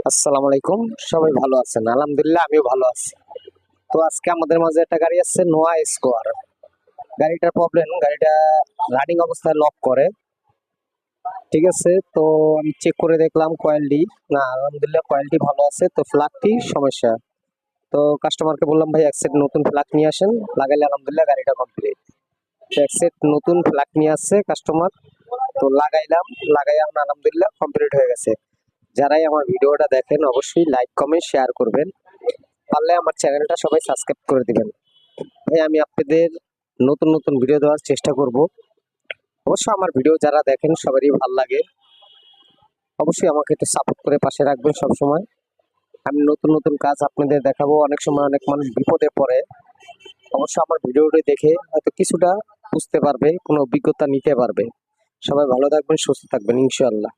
আসসালামু আলাইকুম। সবাই ভালো আছেন? আলহামদুলিল্লাহ আমিও ভালো আছি। তো আজকে আমাদের মাঝে একটা গাড়ি আসছে নোয়া স্কোয়ার। গাড়িটার প্রবলেম, গাড়িটা রানিং অবস্থায় লক করে। ঠিক আছে, তো আমি চেক করে দেখলাম কয়েলটি, না আলহামদুলিল্লাহ কয়েলটি ভালো আছে, তো ফ্লাগটি সমস্যা। তো কাস্টমারকে বললাম ভাই এক সেট নতুন ফ্লাগ নিয়ে আসেন, লাগাইলে আলহামদুলিল্লাহ গাড়িটা কমপ্লিট। এক সেট নতুন ফ্লাগ নিয়ে আসছে কাস্টমার, তো লাগাইলাম, লাগাই আমরা আলহামদুলিল্লাহ কমপ্লিট হয়ে গেছে। যারাই আমার ভিডিওটা দেখেন অবশ্যই লাইক কমেন্ট শেয়ার করবেন, পারলে আমার চ্যানেলটা সবাই সাবস্ক্রাইব করে দিবেন। ভাই আমি আপনাদের নতুন নতুন ভিডিও দেওয়ার চেষ্টা করব। অবশ্য আমার ভিডিও যারা দেখেন সবারই ভালো লাগে, অবশ্যই আমাকে একটু সাপোর্ট করে পাশে রাখবেন সব সময়। আমি নতুন নতুন কাজ আপনাদের দেখাবো। অনেক সময় অনেক মানুষ বিপদে পড়ে, অবশ্য আমার ভিডিওটি দেখে হয়তো কিছুটা বুঝতে পারবে, কোনো অভিজ্ঞতা নিতে পারবে। সবাই ভালো থাকবেন, সুস্থ থাকবেন ইনশাআল্লাহ।